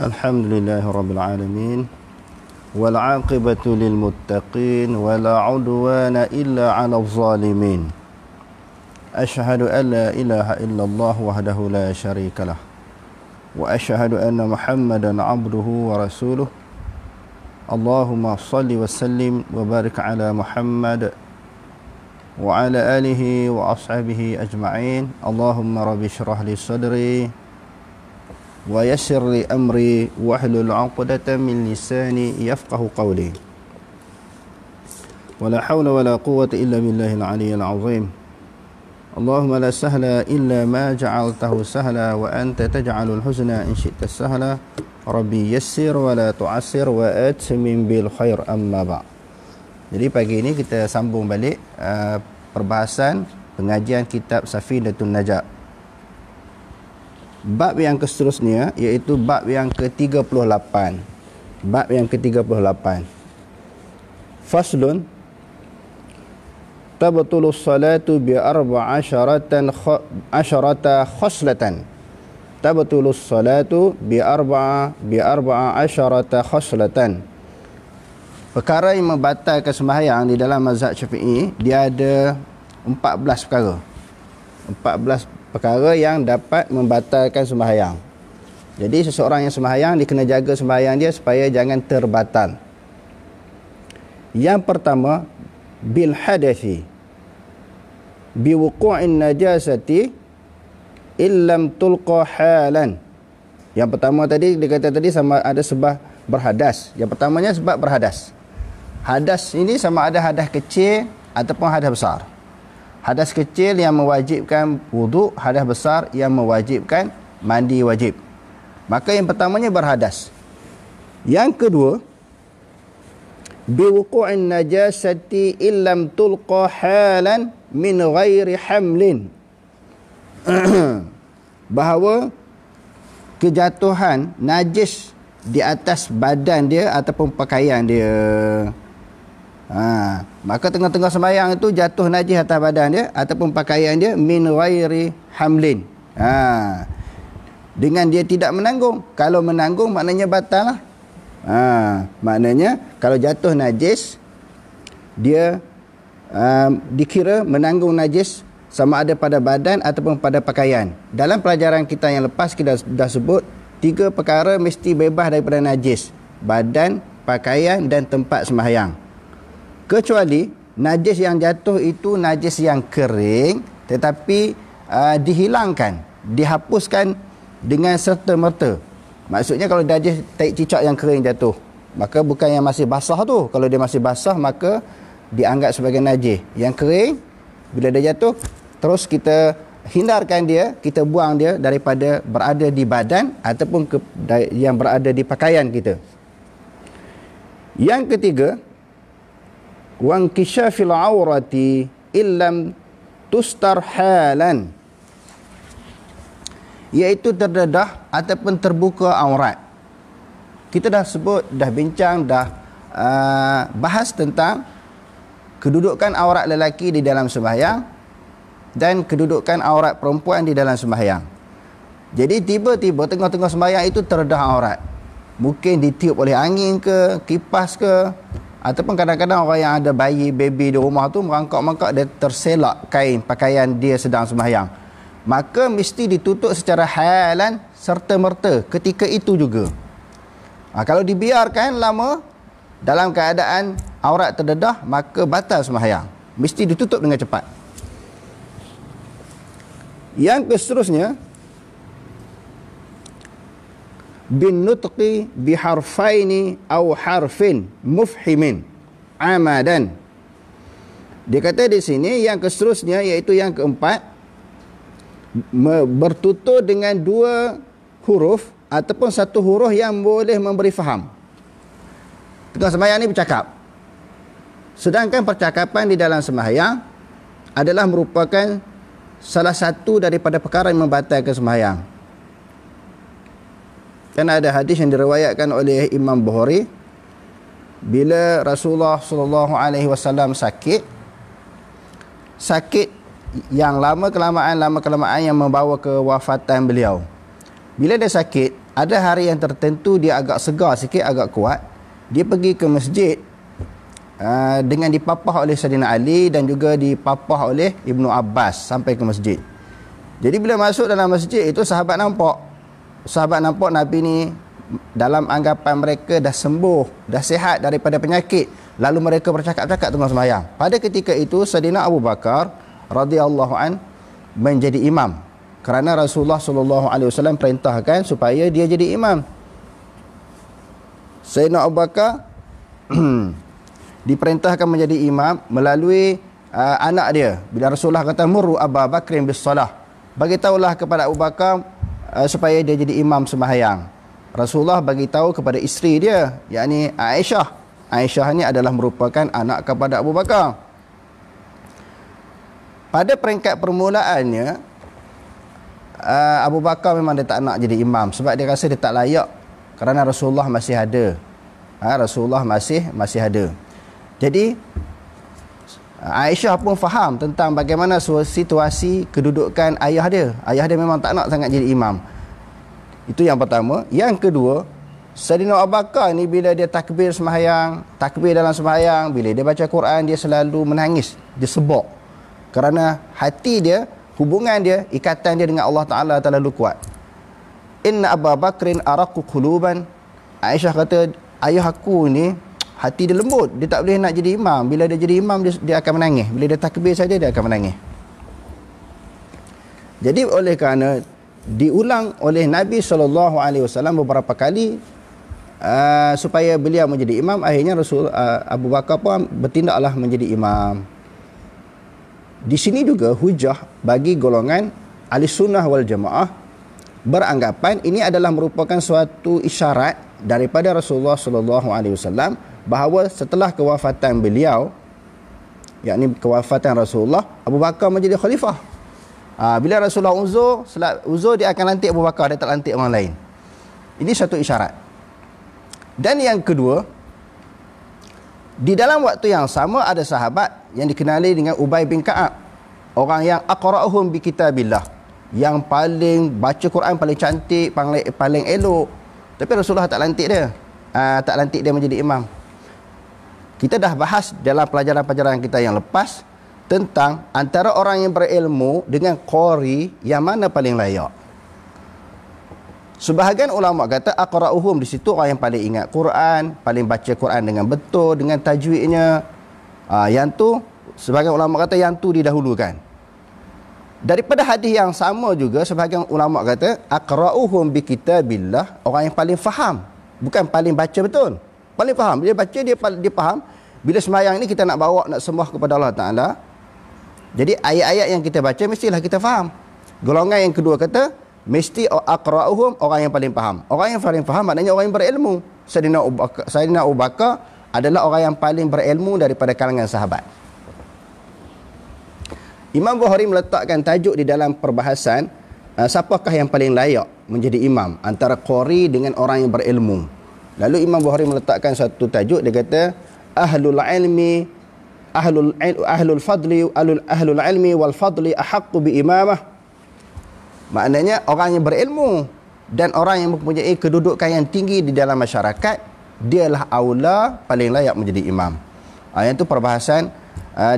Alhamdulillahi Rabbil Alamin wal aqibatu lil muttaqin wala udwana illa 'alal zalimin. Asyhadu an la ilaha illallah wahdahu la syarikalah wa asyhadu anna Muhammadan 'abduhu wa rasuluh. Allahumma shalli wa sallim wa barik ala Muhammad wa ala alihi wa ashabihi ajma'in. Allahumma rabbi shrah li sadri wa yassir li amri wahlul 'uqdatam min lisani yafqahu qawli. Wala haula wala quwwata illa billahil 'aliyyil 'azim. Allahumma la sahla illa ma ja'altahu sahla wa anta taj'alul huzna in syi'ta sahla. Rabbi yassir wa la tu'assir wa atmim bil khair, amma ba'. Jadi pagi ini kita sambung balik perbahasan pengajian kitab Safinatun Najah. Bab yang seterusnya iaitu bab yang ke-38. Bab yang ke-38. Faslun tabtulus salatu bi arba'asharata khoslatan. Tabtulus salatu bi arba'asharata khoslatan. Perkara yang membatalkan sembahyang di dalam mazhab Syafi'i, dia ada 14 perkara. 14 perkara yang dapat membatalkan sembahyang. Jadi seseorang yang sembahyang, dia kena jaga sembahyang dia supaya jangan terbatal. Yang pertama, bil hadathi bi wuqu'in najasati illam tulqa halan. Yang pertama tadi dia kata tadi sama ada sebab berhadas. Yang pertamanya sebab berhadas. Hadas ini sama ada hadas kecil ataupun hadas besar. Hadas kecil yang mewajibkan wuduk, hadas besar yang mewajibkan mandi wajib. Maka yang pertamanya berhadas. Yang kedua, biwuqu'in najasati illam tulqa halan min ghairi hamlin. Bahawa kejatuhan najis di atas badan dia ataupun pakaian dia. Maka tengah-tengah sembahyang itu jatuh najis atas badan dia ataupun pakaian dia min ghairi hamlin. Dengan dia tidak menanggung. Kalau menanggung maknanya batal lah. Maknanya kalau jatuh najis, dia dikira menanggung najis sama ada pada badan ataupun pada pakaian. Dalam pelajaran kita yang lepas kita dah sebut 3 perkara mesti bebas daripada najis: badan, pakaian dan tempat sembahyang. Kecuali najis yang jatuh itu najis yang kering tetapi dihilangkan, dihapuskan dengan serta-merta. Maksudnya kalau najis tahi cicak yang kering jatuh, maka bukan yang masih basah tu. Kalau dia masih basah maka dianggap sebagai najis. Yang kering bila dia jatuh, terus kita hindarkan dia, kita buang dia daripada berada di badan ataupun yang berada di pakaian kita. Yang ketiga, wankishafil aurati illam tustar halan, iaitu terdedah ataupun terbuka aurat. Kita dah sebut, dah bincang, dah bahas tentang kedudukan aurat lelaki di dalam sembahyang dan kedudukan aurat perempuan di dalam sembahyang. Jadi tiba-tiba tengah-tengah sembahyang itu terdedah aurat. Mungkin ditiup oleh angin ke, kipas ke, ataupun kadang-kadang orang yang ada bayi, baby di rumah tu merangkak-merangkak, dia terselak kain pakaian dia sedang sembahyang. Maka mesti ditutup secara halan serta-merta ketika itu juga. Kalau dibiarkan lama dalam keadaan aurat terdedah, maka batal sembahyang. Mesti ditutup dengan cepat. Yang seterusnya, bin nutqi biharfaini aw harfin mufhimin amadan. Dia kata di sini yang seterusnya iaitu yang keempat, bertutur dengan 2 huruf ataupun 1 huruf yang boleh memberi faham. Tengah sembahyang ni bercakap, sedangkan percakapan di dalam sembahyang adalah merupakan salah satu daripada perkara yang membatalkan sembahyang. Kan ada hadis yang diriwayatkan oleh Imam Bukhari, bila Rasulullah SAW sakit yang lama kelamaan yang membawa kewafatan beliau. Bila dia sakit, ada hari yang tertentu dia agak segar sikit, agak kuat, dia pergi ke masjid dengan dipapah oleh Saidina Ali dan juga dipapah oleh Ibnu Abbas sampai ke masjid. Jadi bila masuk dalam masjid itu, sahabat nampak Nabi ni dalam anggapan mereka dah sembuh, dah sihat daripada penyakit. Lalu mereka bercakap-cakap tengah sembahyang. Pada ketika itu Saidina Abu Bakar radhiyallahu an menjadi imam, kerana Rasulullah sallallahu alaihi wasallam perintahkan supaya dia jadi imam. Saidina Abu Bakar diperintahkan menjadi imam melalui anak dia. Bila Rasulullah kata murru Abu Bakrin bis salah, bagi tahulah kepada Abu Bakar supaya dia jadi imam sembahyang. Rasulullah bagi tahu kepada isteri dia, yakni Aisyah. Aisyah ni adalah merupakan anak kepada Abu Bakar. Pada peringkat permulaannya, Abu Bakar memang dia tak nak jadi imam sebab dia rasa dia tak layak, kerana Rasulullah masih ada. Rasulullah masih ada. Jadi Aisyah pun faham tentang bagaimana situasi kedudukan ayah dia. Ayah dia memang tak nak sangat jadi imam. Itu yang pertama. Yang kedua, Saidina Abu Bakar ni bila dia takbir dalam sembahyang, bila dia baca Quran, dia selalu menangis, dia sebok. Kerana hati dia, hubungan dia, ikatan dia dengan Allah Ta'ala terlalu kuat. Inna Abu Bakrin araqu quluban. Aisyah kata, ayah aku ni hati dia lembut, dia tak boleh nak jadi imam. Bila dia jadi imam, dia akan menangis. Bila dia takbir saja, dia akan menangis. Jadi oleh kerana diulang oleh Nabi SAW beberapa kali supaya beliau menjadi imam, akhirnya Abu Bakar pun bertindaklah menjadi imam. Di sini juga hujah bagi golongan ahli sunnah wal jamaah beranggapan ini adalah merupakan suatu isyarat daripada Rasulullah SAW bahawa setelah kewafatan beliau, yakni kewafatan Rasulullah, Abu Bakar menjadi khalifah. Bila Rasulullah uzur, dia akan lantik Abu Bakar, dia tak lantik orang lain. Ini satu isyarat. Dan yang kedua, di dalam waktu yang sama ada sahabat yang dikenali dengan Ubay bin Ka'ab, orang yang aqra'uhum bi kitabillah, yang paling baca Quran paling cantik, paling elok. Tapi Rasulullah tak lantik dia. Tak lantik dia menjadi imam. Kita dah bahas dalam pelajaran-pelajaran kita yang lepas tentang antara orang yang berilmu dengan qari, yang mana paling layak. Sebahagian ulama kata aqra'uhum, di situ orang yang paling ingat Quran, paling baca Quran dengan betul, dengan tajwidnya. Yang tu, sebahagian ulama kata yang tu didahulukan. Daripada hadis yang sama juga, sebahagian ulama kata aqra'uhum bi kitabillah, orang yang paling faham, bukan paling baca betul, paling faham. Dia baca, dia faham. Bila sembahyang ni kita nak bawa, nak sembah kepada Allah Ta'ala, jadi ayat-ayat yang kita baca mestilah kita faham. Golongan yang kedua kata mesti aqra'uhum, orang yang paling faham. Orang yang paling faham maknanya orang yang berilmu. Saidina Abu Bakar adalah orang yang paling berilmu daripada kalangan sahabat. Imam Bukhari meletakkan tajuk di dalam perbahasan siapakah yang paling layak menjadi imam antara qari dengan orang yang berilmu. Lalu Imam Bukhari meletakkan satu tajuk, dia kata ahlul ilmi wal fadli ahaqqu bi imamah. Maknanya orang yang berilmu dan orang yang mempunyai kedudukan yang tinggi di dalam masyarakat, dialah aula paling layak menjadi imam. Yang itu perbahasan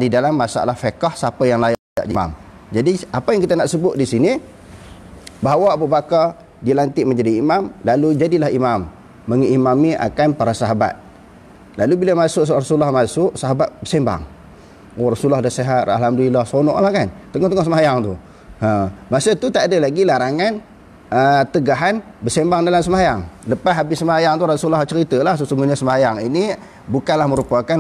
di dalam masalah fiqh, siapa yang layak jadi imam. Jadi apa yang kita nak sebut di sini, bahawa Abu Bakar dilantik menjadi imam, lalu jadilah imam, mengimami akan para sahabat. Lalu bila Rasulullah masuk, sahabat bersembang. Rasulullah dah sihat, alhamdulillah, sonok lah kan, tengah-tengah sembahyang tu. Masa tu tak ada lagi larangan tegahan bersembang dalam sembahyang. Lepas habis sembahyang tu Rasulullah ceritalah sesungguhnya sembahyang ini bukanlah merupakan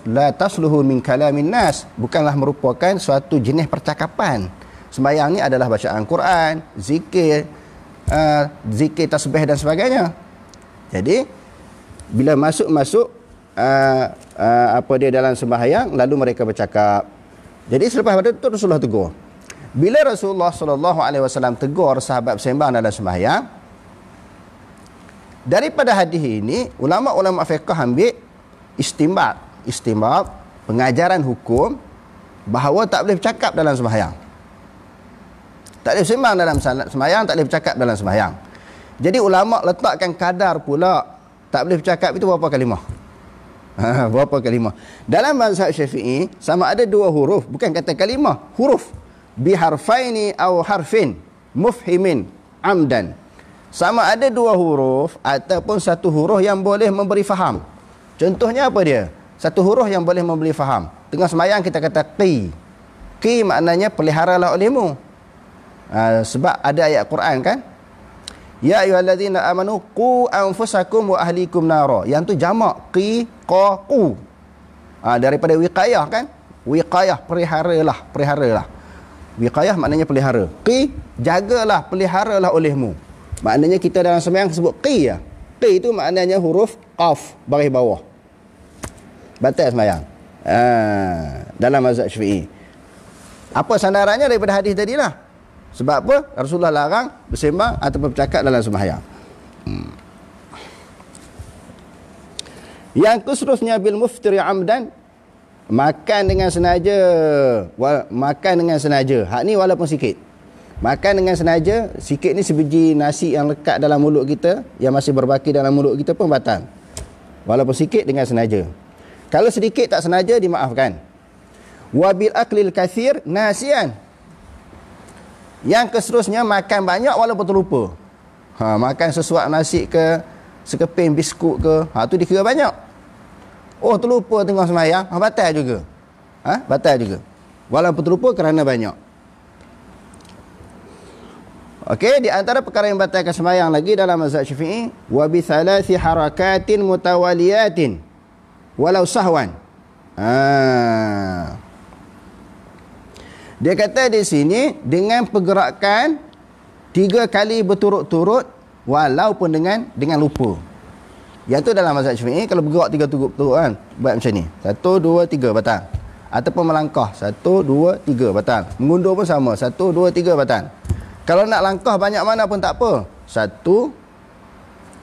la tasluhu min kalamin nas, bukanlah merupakan suatu jenis percakapan. Sembahyang ni adalah bacaan Quran, zikir tasbih dan sebagainya. Jadi bila masuk apa dia dalam sembahyang, lalu mereka bercakap. Jadi selepas pada itu Rasulullah tegur. Bila Rasulullah SAW tegur sahabat bersembang dalam sembahyang, daripada hadis ini ulama-ulama fiqh ambil istinbat pengajaran hukum bahawa tak boleh bercakap dalam sembahyang. Tak boleh bersembang dalam sembahyang, tak boleh bercakap dalam sembahyang. Jadi ulama letakkan kadar pula. Tak boleh bercakap itu berapa kalimah? Berapa kalimah? Dalam mazhab Syafi'i sama ada dua huruf, bukan kata kalimah, huruf. Biharfaini aw harfin mufhimin amdan. Sama ada dua huruf ataupun satu huruf yang boleh memberi faham. Contohnya apa dia? Satu huruf yang boleh memberi faham. Tengah semayang kita kata qi. Qi maknanya peliharalah olehmu. Sebab ada ayat Quran kan? Ya ayyuhallazina amanu qu anfusakum wa ahlikum nara. Yang tu jamak qi qa qu. Daripada wiqayah kan? Wiqayah, peliharalah. Wiqayah maknanya pelihara. Qi, jagalah, peliharalah olehmu. Maknanya kita dalam sembahyang sebut qi ya. Qi itu maknanya huruf qaf baris bawah. Batal sembahyang. Dalam mazhab Syafi'i. Apa sandarannya daripada hadis tadilah? Sebab apa? Rasulullah larang bersembang ataupun bercakap dalam sembahyang. Yang seterusnya bil muftiri amdan, makan dengan sengaja. Makan dengan sengaja. Hak ni walaupun sikit. Makan dengan sengaja, sikit ni sebiji nasi yang lekat dalam mulut kita, yang masih berbaki dalam mulut kita pun batal. Walaupun sikit dengan sengaja. Kalau sedikit tak sengaja dimaafkan. Wabil aklil kathir nasian. Yang seterusnya makan banyak walaupun terlupa. Makan sesuap nasi ke, sekeping biskut ke, tu dikira banyak. Oh, terlupa tengah sembahyang, batal juga. Batal juga. Walaupun terlupa kerana banyak. Okey, di antara perkara yang batalkan sembahyang lagi dalam mazhab Syafi'i, wa bi thalathi harakatin mutawaliyatin walau sahwan. Dia kata di sini dengan pergerakan 3 kali berturut-turut walaupun dengan lupa. Yang tu dalam mazhab Syafi'i kalau bergerak 3 turut-turut kan, buat macam ni. 1 2 3 batal. Ataupun melangkah 1 2 3 batal. Mengundur pun sama 1 2 3 batal. Kalau nak langkah banyak mana pun tak apa. 1 1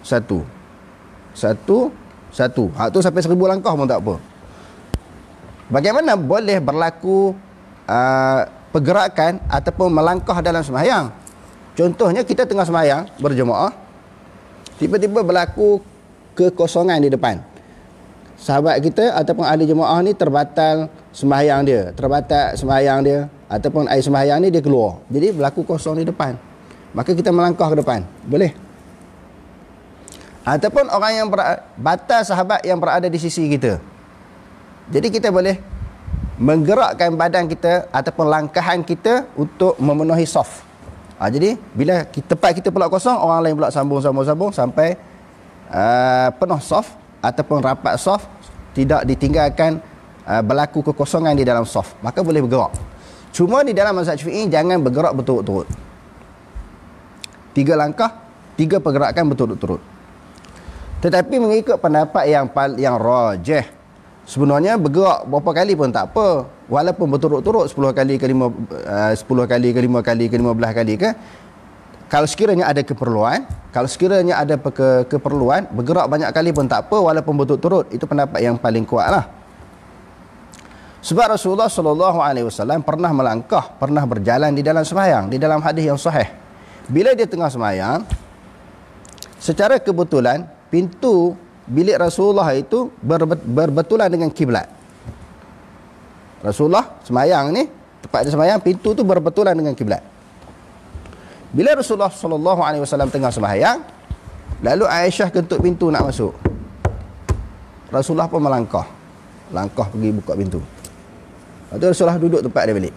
1 1. Tu sampai 1000 langkah pun tak apa. Bagaimana boleh berlaku pergerakan ataupun melangkah dalam sembahyang? Contohnya kita tengah sembahyang berjemaah, tiba-tiba berlaku kekosongan di depan. Sahabat kita ataupun ahli jemaah ni terbatal sembahyang dia, ataupun air sembahyang ni dia keluar. Jadi berlaku kosong di depan. Maka kita melangkah ke depan. Boleh. Ataupun orang yang batal sahabat yang berada di sisi kita. Jadi kita boleh menggerakkan badan kita ataupun langkahan kita untuk memenuhi saf. Jadi bila tempat kita pula kosong, orang lain pula sambung sampai penuh saf ataupun rapat saf, tidak ditinggalkan berlaku kekosongan di dalam saf, maka boleh bergerak. Cuma di dalam mazhab Syafi'i jangan bergerak berturut-turut. 3 langkah, 3 pergerakan berturut-turut. Tetapi mengikut pendapat yang rajih, sebenarnya bergerak berapa kali pun tak apa. Walaupun berturut-turut 10 kali ke 5 kali ke 15 kali ke, kalau sekiranya ada keperluan, keperluan bergerak banyak kali pun tak apa walaupun berturut-turut. Itu pendapat yang paling kuat lah. Sebab Rasulullah SAW pernah melangkah, pernah berjalan di dalam sembahyang, di dalam hadis yang sahih. Bila dia tengah sembahyang, secara kebetulan pintu bilik Rasulullah itu berbetulan dengan kiblat. Rasulullah sembahyang ni, tempat dia sembahyang, pintu tu berbetulan dengan kiblat. Bila Rasulullah SAW tengah sembahyang, lalu Aisyah ketuk pintu nak masuk, Rasulullah pun melangkah pergi buka pintu. Lepas tu Rasulullah duduk tempat dia balik.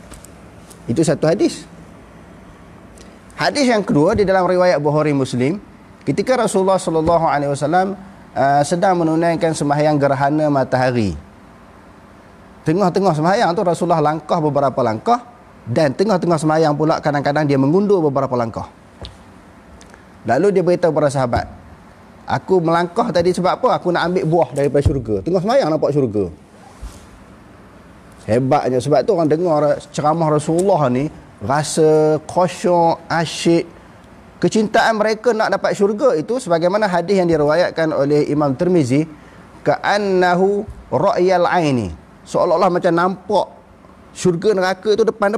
Itu satu hadis. Hadis yang kedua di dalam riwayat Bukhari Muslim, ketika Rasulullah SAW sedang menunaikan sembahyang gerhana matahari. Tengah-tengah sembahyang tu Rasulullah langkah beberapa langkah, dan tengah-tengah sembahyang pula kadang-kadang dia mengundur beberapa langkah. Lalu dia beritahu para sahabat, aku melangkah tadi sebab apa? Aku nak ambil buah daripada syurga. Tengah sembahyang nampak syurga. Hebatnya, sebab tu orang dengar ceramah Rasulullah ni rasa khusyuk, asyik. Kecintaan mereka nak dapat syurga itu sebagaimana hadis yang diriwayatkan oleh Imam Tirmizi, ka'annahu ra'yal aini, seolah-olah macam nampak syurga neraka itu depan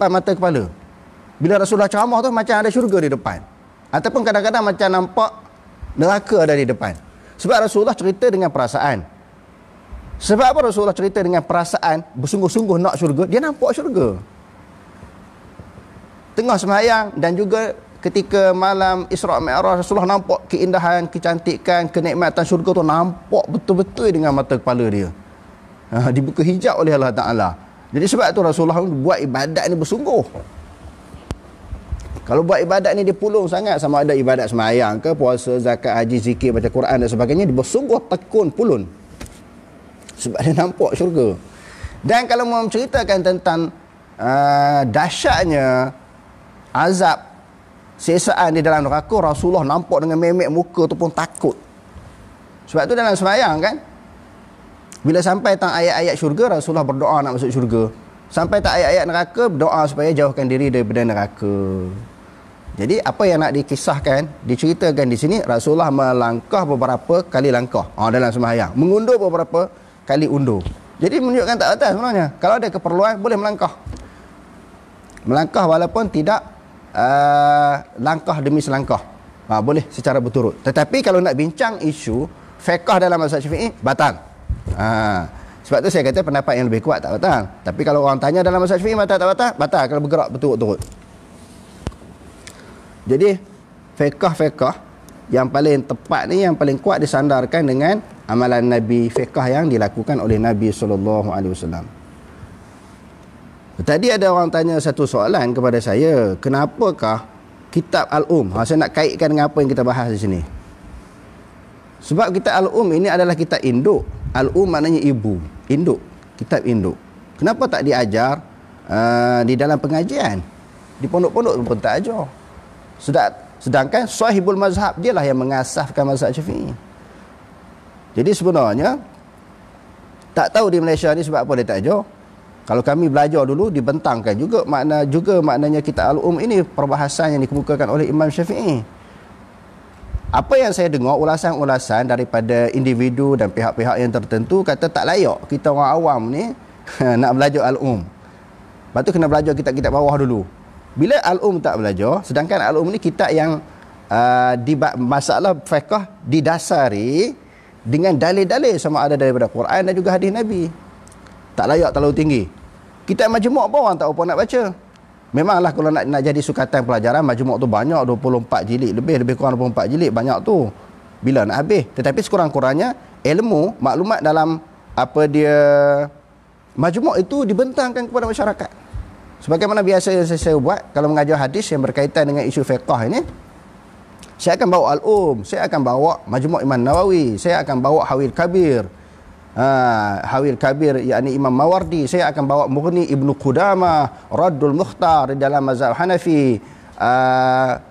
mata kepala. Bila Rasulullah ceramah tu macam ada syurga di depan. Ataupun kadang-kadang macam nampak neraka ada di depan. Sebab Rasulullah cerita dengan perasaan. Sebab apa Rasulullah cerita dengan perasaan, bersungguh-sungguh nak syurga? Dia nampak syurga. Tengah sembahyang dan juga ketika malam Isra' Mi'raj, Rasulullah nampak keindahan, kecantikan, kenikmatan syurga tu, nampak betul-betul dengan mata kepala dia. Dibuka hijab oleh Allah Ta'ala. Jadi sebab tu Rasulullah buat ibadat ni bersungguh. Kalau buat ibadat ni dia pulung sangat, sama ada ibadat sembahyang ke, puasa, zakat, haji, zikir, baca Quran dan sebagainya, dia bersungguh tekun pulun. Sebab dia nampak syurga. Dan kalau mau menceritakan tentang dahsyatnya azab sesaan di dalam neraka, Rasulullah nampak dengan memek muka tu pun takut. Sebab tu dalam sembahyang kan, bila sampai tentang ayat-ayat syurga, Rasulullah berdoa nak masuk syurga. Sampai tak ayat-ayat neraka, berdoa supaya jauhkan diri daripada neraka. Jadi apa yang nak dikisahkan, diceritakan di sini, Rasulullah melangkah beberapa kali langkah dalam sembahyang, mengundur beberapa kali undur. Jadi menunjukkan tak batal sebenarnya. Kalau ada keperluan boleh melangkah. Melangkah walaupun tidak langkah demi selangkah. Boleh secara berturut. Tetapi kalau nak bincang isu fiqh dalam mazhab Syafi'i, batal. Sebab tu saya kata pendapat yang lebih kuat tak batal. Tapi kalau orang tanya dalam mazhab Syafi'i batal tak batal? Batal kalau bergerak berturut-turut. Jadi fiqh yang paling tepat ni, yang paling kuat disandarkan dengan amalan Nabi, fiqh yang dilakukan oleh Nabi SAW. Tadi ada orang tanya satu soalan kepada saya, kenapakah kitab Al-Saya nak kaitkan dengan apa yang kita bahas di sini. Sebab kitab Al-ini adalah kitab induk. Maknanya ibu, induk, kitab induk. Kenapa tak diajar di dalam pengajian? Di pondok-pondok pun tak ajar. Sedangkan sahibul mazhab, dialah yang mengasaskan mazhab Syafi'i. Jadi sebenarnya tak tahu di Malaysia ni sebab apa dia tak ajar. Kalau kami belajar dulu, dibentangkan juga maknanya kitab Al-Um ini, perbahasan yang dikemukakan oleh Imam Syafi'i. Apa yang saya dengar, ulasan-ulasan daripada individu dan pihak-pihak yang tertentu kata tak layak kita orang awam ni nak belajar Al-Um. Lepas tu kena belajar kitab-kitab bawah dulu. Bila Al-Um tak belajar, sedangkan Al-Um ni kitab yang masalah fiqh didasari dengan dalil-dalil sama ada daripada Quran dan juga hadis Nabi. Tak layak terlalu tinggi. Kitab Majmu' pun orang tak apa nak baca. Memanglah kalau nak jadi sukatan pelajaran, Majmu' tu banyak, 24 jilid lebih kurang 24 jilid, banyak tu. Bila nak habis? Tetapi sekurang-kurangnya ilmu, maklumat dalam apa dia Majmu' itu dibentangkan kepada masyarakat. Sebagaimana biasa yang saya buat kalau mengajar hadis yang berkaitan dengan isu fiqh ini, saya akan bawa saya akan bawa Majmu' Imam Nawawi, saya akan bawa Hawil Kabir, yakni Imam Mawardi, saya akan bawa Mughni Ibnu Qudamah, Raddul Mukhtar di dalam mazhab Hanafi,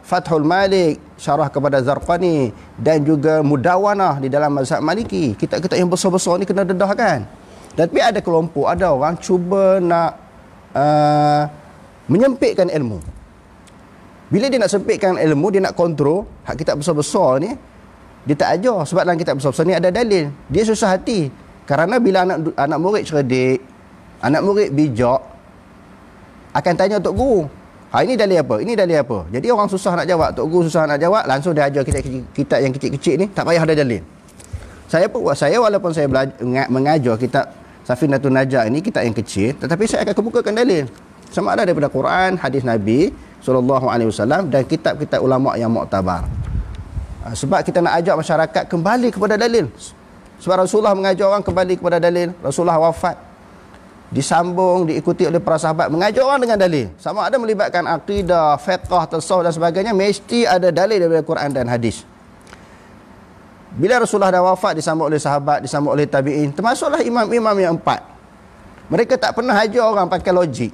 Fathul Malik, syarah kepada Zarqani, dan juga Mudawanah di dalam mazhab Maliki. Kitab-kitab yang besar-besar ni kena dedahkan. Tapi ada kelompok, ada orang cuba nak menyempitkan ilmu. Bila dia nak sempitkan ilmu, dia nak kontrol hak kitab besar-besar ni, dia tak ajar. Sebab dalam kitab besar-besar ni ada dalil. Dia susah hati. Kerana bila anak murid cerdik, anak murid bijak, akan tanya tok guru, ini dalil apa? Ini dalil apa? Jadi orang susah nak jawab. Tok guru susah nak jawab, langsung dia ajar kitab yang kecil-kecil ni, tak payah ada dalil. Saya pun buat, walaupun saya mengajar kitab Safinatun Najah ini, kitab yang kecil, tetapi saya akan kemukakan dalil. Sama ada daripada Quran, hadis Nabi SAW, dan kitab-kitab ulama' yang muktabar. Sebab kita nak ajak masyarakat kembali kepada dalil. Sebab Rasulullah mengajar orang kembali kepada dalil. Rasulullah wafat, disambung, diikuti oleh para sahabat, mengajar orang dengan dalil. Sama ada melibatkan akidah, fiqh, tasawuf dan sebagainya, mesti ada dalil daripada Quran dan hadis. Bila Rasulullah dah wafat, disambung oleh sahabat, disambung oleh tabi'in, termasuklah imam-imam yang 4. Mereka tak pernah ajar orang pakai logik,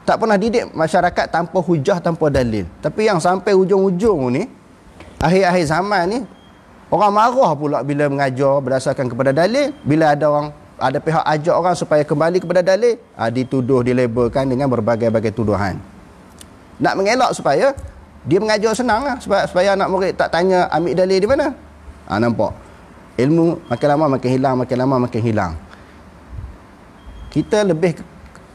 tak pernah didik masyarakat tanpa hujah, tanpa dalil. Tapi yang sampai ujung-ujung ni, akhir-akhir zaman ni, orang marah pula bila mengajar berdasarkan kepada dalil. Bila ada pihak ajak orang supaya kembali kepada dalil, dituduh, dilabelkan dengan berbagai-bagai tuduhan. Nak mengelak supaya dia mengajar senang lah, supaya anak murid tak tanya ambil dalil di mana. Nampak ilmu makin lama makin hilang, makin lama makin hilang. Kita lebih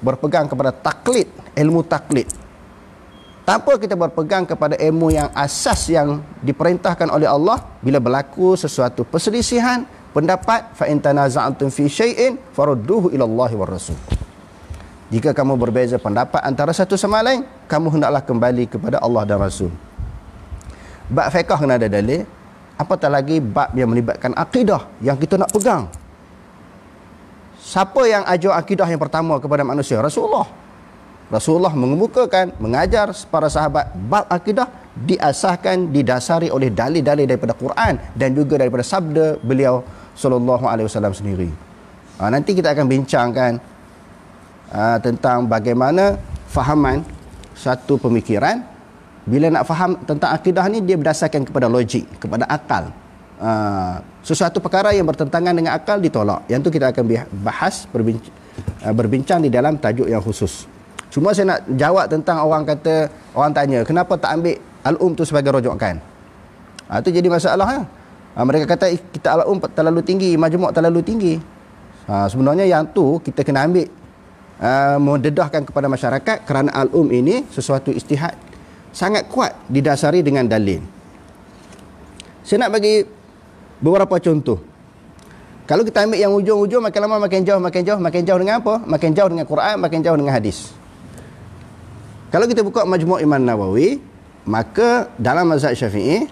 berpegang kepada taklid, ilmu taklid. tanpa kita berpegang kepada ilmu yang asas yang diperintahkan oleh Allah. Bila berlaku sesuatu perselisihan pendapat, fa in tanaza'tum fi syai'in farudduhu ila Allah war Rasul. Jika kamu berbeza pendapat antara satu sama lain, kamu hendaklah kembali kepada Allah dan Rasul. Bab fiqh kena ada dalil, apatah lagi bab yang melibatkan akidah yang kita nak pegang. Siapa yang ajar akidah yang pertama kepada manusia? Rasulullah. Rasulullah mengemukakan, mengajar para sahabat bab akidah diasahkan, didasari oleh dalil-dalil daripada Quran dan juga daripada sabda beliau sallallahu alaihi wasallam sendiri. Nanti kita akan bincangkan tentang bagaimana fahaman satu pemikiran. Bila nak faham tentang akidah ni, dia berdasarkan kepada logik, kepada akal. Sesuatu perkara yang bertentangan dengan akal ditolak. Yang tu kita akan bahas, berbincang di dalam tajuk yang khusus. Cuma saya nak jawab tentang orang tanya kenapa tak ambil al-um tu sebagai rujukan. Itu jadi masalah. Mereka kata kitab al-um terlalu tinggi, majmuk terlalu tinggi. Sebenarnya yang tu kita kena ambil, mendedahkan kepada masyarakat, kerana al-um ini sesuatu ijtihad sangat kuat didasari dengan dalil. Saya nak bagi beberapa contoh. Kalau kita ambil yang ujung-ujung, makin lama makin jauh, makin jauh, makin jauh dengan apa? Makin jauh dengan Quran, makin jauh dengan hadis. Kalau kita buka Majmu' Imam Nawawi, maka dalam mazhab Syafi'i,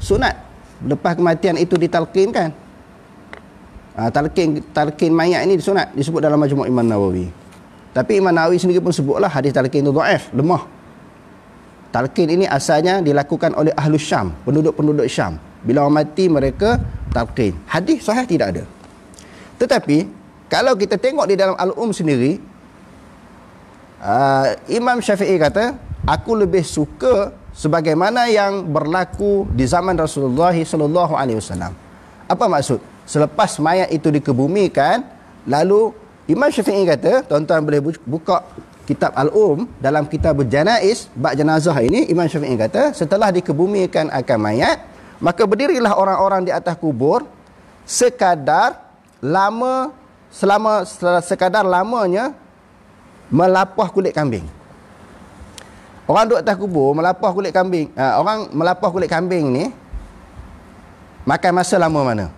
sunat lepas kematian itu ditalqinkan. Talqin mayat ini sunat, disebut dalam Majmu' Imam Nawawi. Tapi Imam Nawawi sendiri pun sebutlah hadis talqin itu dhaif, lemah. Talqin ini asalnya dilakukan oleh Ahlus Syam, penduduk-penduduk Syam. Bila orang mati mereka talqin. Hadis sahih tidak ada. Tetapi kalau kita tengok di dalam Al-Um sendiri, Imam Syafi'i kata, aku lebih suka sebagaimana yang berlaku di zaman Rasulullah sallallahu alaihi wasallam. Apa maksud? Selepas mayat itu dikebumikan, lalu Imam Syafi'i kata, tuan-tuan boleh buka kitab Al-Um, dalam kitab Janaiz, bab jenazah ini, Imam Syafi'i kata, setelah dikebumikan akan mayat, maka berdirilah orang-orang di atas kubur sekadar lamanya melapah kulit kambing. Orang duduk atas kubur melapah kulit kambing. Orang melapah kulit kambing ni makan masa lama mana?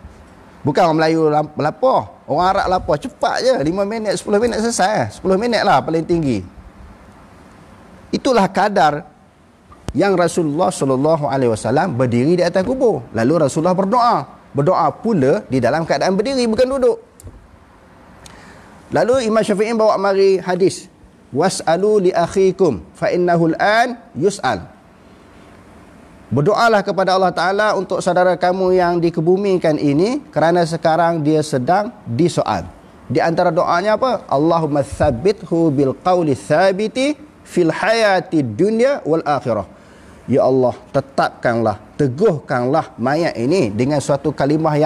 Bukan orang Melayu melapah, orang Arab lapah cepat je, 5 minit 10 minit selesai. 10 minit lah paling tinggi. Itulah kadar yang Rasulullah sallallahu alaihi wasallam berdiri di atas kubur. Lalu Rasulullah berdoa pula di dalam keadaan berdiri, bukan duduk. Lalu Imam Syafi'i bawa mari hadis, was'alu li akhikum fa innahu al-an yus'al. Berdoalah kepada Allah Ta'ala untuk saudara kamu yang dikebumikan ini, kerana sekarang dia sedang disoal. Di antara doanya apa? Allahumma tsabbithu bil qawli tsabiti fil hayati dunya wal akhirah. Ya Allah, tetapkanlah, teguhkanlah mayat ini dengan suatu kalimah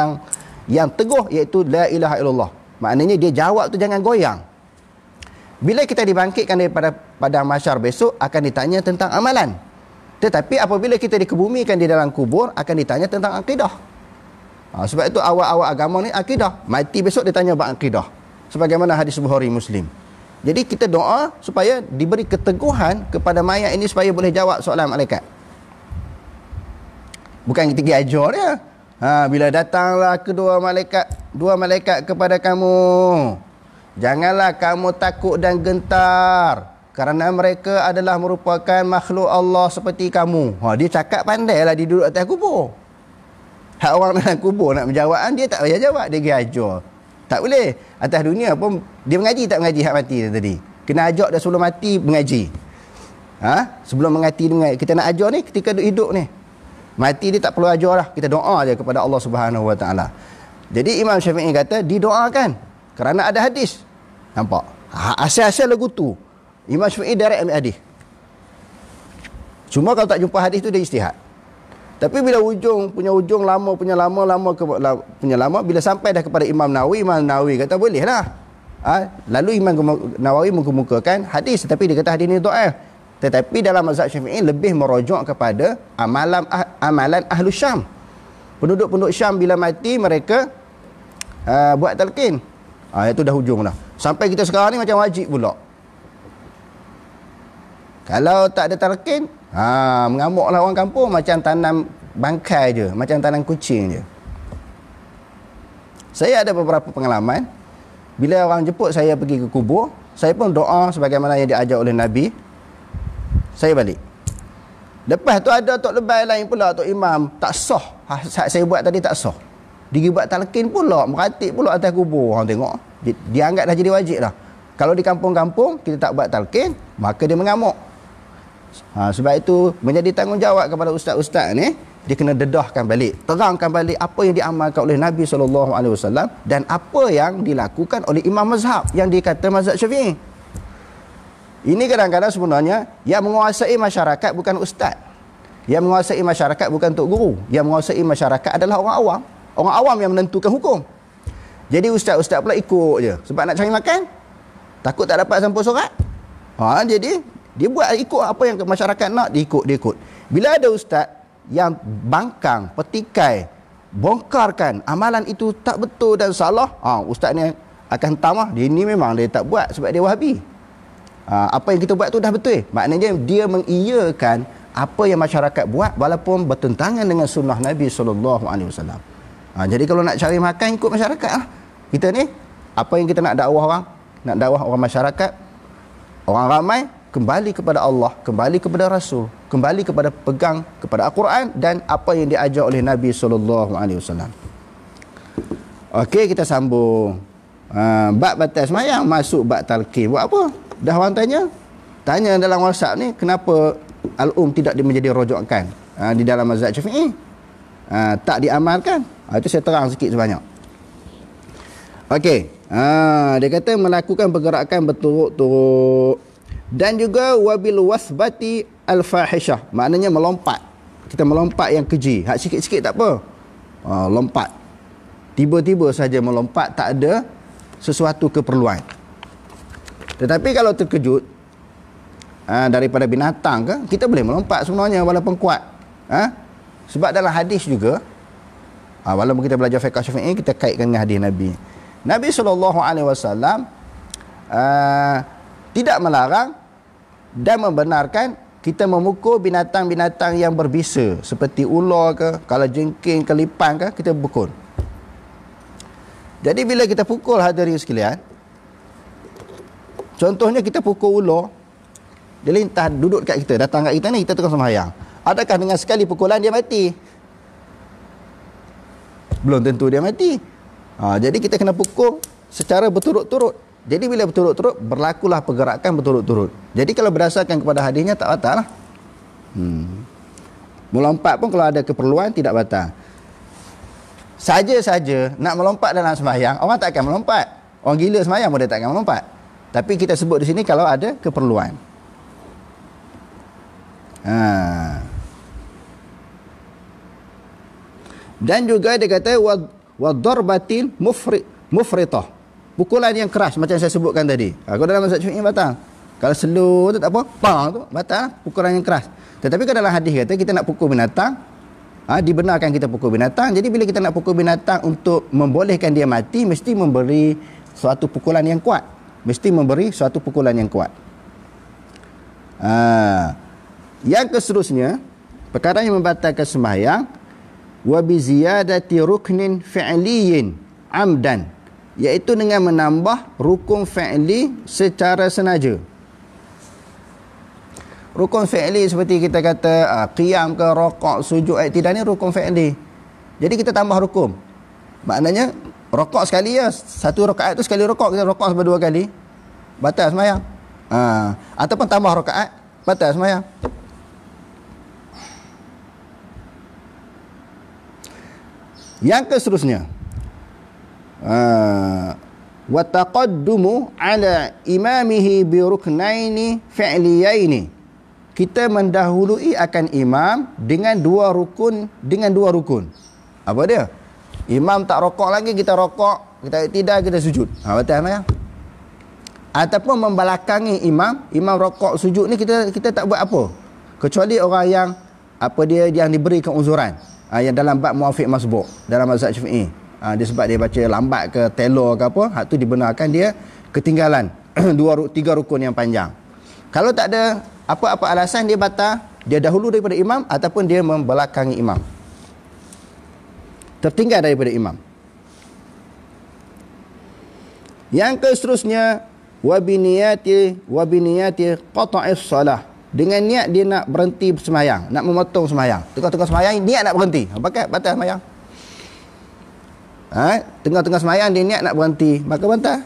yang teguh, iaitu la ilaha illallah. Maknanya dia jawab tu jangan goyang. Bila kita dibangkitkan daripada padang mahsyar besok, akan ditanya tentang amalan. Tetapi apabila kita dikebumikan di dalam kubur, akan ditanya tentang akidah. Sebab itu awal-awal agama ni akidah. Mati besok ditanya bab akidah, sebagaimana hadis Bukhari Muslim. Jadi kita doa supaya diberi keteguhan kepada mayat ini, supaya boleh jawab soalan malaikat. Bukan kita pergi ajar dia. Bila datanglah dua malaikat kepada kamu, janganlah kamu takut dan gentar, kerana mereka adalah merupakan makhluk Allah seperti kamu. Dia cakap pandailah, dia duduk atas kubur. Hak orang dalam kubur nak menjawab, dia tak payah jawab, dia pergi ajar. Tak boleh. Atas dunia pun dia mengaji tak mengaji hak mati tadi. Kena ajar dah sebelum mati mengaji. Sebelum mengati dia mengaji. Kita nak ajar ni ketika hidup ni. Mati dia tak perlu ajar lah. Kita doa je kepada Allah Subhanahu Wa Taala. Jadi Imam Syafi'i kata didoakan kerana ada hadis. Nampak? Asal-asal lagu tu Imam Syafi'i direct ambil hadis. Cuma kalau tak jumpa hadis tu dia ijtihad. Tapi bila punya ujung lama, bila sampai dah kepada Imam Nawawi kata boleh lah. Lalu Imam Nawawi mengemukakan hadis, tapi dia kata hadis ni dhaif. Tetapi dalam mazhab Syafi'i lebih merujuk kepada amalan Ahlu Syam. Penduduk-penduduk Syam bila mati mereka buat talqin. Itu dah hujung dah. Sampai kita sekarang ni macam wajib pula. Kalau tak ada talqin, mengamuklah orang kampung macam tanam bangkai je, macam tanam kucing je. Saya ada beberapa pengalaman. Bila orang jemput saya pergi ke kubur, saya pun doa sebagaimana yang diajar oleh Nabi. Saya balik. Lepas tu ada tok lebay lain pula, tok imam, tak sah. Saya buat tadi tak sah. Dia buat talqin pula, meratik pula atas kubur. Orang tengok, dia anggap dah jadi wajib dah. Kalau di kampung-kampung kita tak buat talqin, maka dia mengamuk. Sebab itu menjadi tanggungjawab kepada ustaz-ustaz ni, dia kena dedahkan balik, terangkan balik apa yang diamalkan oleh Nabi SAW dan apa yang dilakukan oleh imam mazhab yang dikata mazhab Syafi'i. Ini kadang-kadang sebenarnya yang menguasai masyarakat bukan ustaz. Yang menguasai masyarakat bukan tok guru. Yang menguasai masyarakat adalah orang awam. Orang awam yang menentukan hukum. Jadi ustaz-ustaz pula ikut je. Sebab nak cari makan, takut tak dapat sampul sorat. Jadi dia buat ikut apa yang masyarakat nak, dia ikut. Bila ada ustaz yang bangkang, petikai, bongkarkan amalan itu tak betul dan salah, ustaz ni akan tamah, dia ni memang dia tak buat sebab dia Wahabi. Apa yang kita buat tu dah betul. Maknanya dia mengiyakan apa yang masyarakat buat walaupun bertentangan dengan sunnah Nabi SAW. Jadi kalau nak cari makan, ikut masyarakat lah. Kita ni, apa yang kita nak dakwah orang, nak dakwah orang masyarakat, orang ramai, kembali kepada Allah, kembali kepada Rasul, kembali kepada pegang kepada Al-Quran dan apa yang diajar oleh Nabi SAW. Okey, kita sambung. Bab batas semayang, masuk bab talqin. Buat apa? Dah orang tanya dalam WhatsApp ni, kenapa Al-Um tidak menjadi rujukan di dalam mazhab Syafi'i? Tak diamalkan. Itu saya terang sikit sebanyak. Okey. Dia kata melakukan pergerakan berturut-turut dan juga wabil wasbati al-fahishah, maknanya melompat. Kita melompat yang keji, hak sikit-sikit tak apa. Lompat tiba-tiba saja melompat, tak ada sesuatu keperluan. Tetapi kalau terkejut daripada binatang ke, kita boleh melompat sebenarnya walaupun kuat. Sebab dalam hadis juga, walaupun kita belajar fiqh Syafi'i, kita kaitkan dengan hadis Nabi. Nabi SAW tidak melarang dan membenarkan kita memukul binatang-binatang yang berbisa seperti ular ke, kalau jengking, kelipan ke, kita pukul. Jadi bila kita pukul, hadirin sekalian, contohnya kita pukul ular, dia lintah duduk dekat kita, datang kat kita ni, kita tengah sembahyang. Adakah dengan sekali pukulan dia mati? Belum tentu dia mati. Jadi kita kena pukul secara berturut-turut. Jadi bila berturut-turut, berlakulah pergerakan berturut-turut. Jadi kalau berdasarkan kepada hadisnya, tak batal lah. Melompat pun kalau ada keperluan, tidak batal. Saja-saja nak melompat dalam sembahyang, orang tak akan melompat. Orang gila sembahyang pun dia tak akan melompat. Tapi kita sebut di sini kalau ada keperluan. Dan juga dia kata wadarbatil mufritah, pukulan yang keras macam saya sebutkan tadi. Kalau dalam mazhab Syafi'i batal. Kalau slow tu tak apa, pang tu batal, pukulan yang keras. Tetapi kalau dalam hadis kata kita nak pukul binatang, dibenarkan kita pukul binatang. Jadi bila kita nak pukul binatang untuk membolehkan dia mati, mesti memberi suatu pukulan yang kuat. Mesti memberi suatu pukulan yang kuat. Yang seterusnya, perkara yang membatalkan sembahyang, wa bi ziyadati ruknin fi'liyin amdan, iaitu dengan menambah rukun fi'li secara sengaja. Rukun fi'li seperti kita kata qiyam ke, rakaat, sujud, i'tidal ni rukun fi'li. Jadi kita tambah rukun. Maknanya rakaat sekali ya, satu rakaat tu sekali rakaat, kita rakaat sampai 2 kali, batal sembahyang. Ataupun tambah rakaat, batal sembahyang. Yang seterusnya, wa taqaddumu ala imamihi bi ruknaini fi'liyaini, kita mendahului akan imam dengan dua rukun. Apa dia? Imam tak rokok lagi, kita rokok, kita tidak, kita sujud. Batal sembahyang. Ataupun membelakangi imam rokok sujud ni, kita tak buat apa, kecuali orang yang yang diberikan uzuran. Yang dalam bab muafiq masbuk dalam mazhab Syafi'i, dia sebab dia baca lambat ke, telur ke apa, hak tu dibenarkan dia ketinggalan 3 rukun yang panjang. Kalau tak ada Apa-apa alasan dia batal, dia dahulu daripada imam ataupun dia membelakangi imam, tertinggal daripada imam. Yang seterusnya, wabiniyati qata'is salah, dengan niat dia nak berhenti sembahyang, nak memotong sembahyang. Tengah-tengah sembahyang niat nak berhenti, batal sembahyang. Tengah-tengah sembahyang dia niat nak berhenti, maka batal.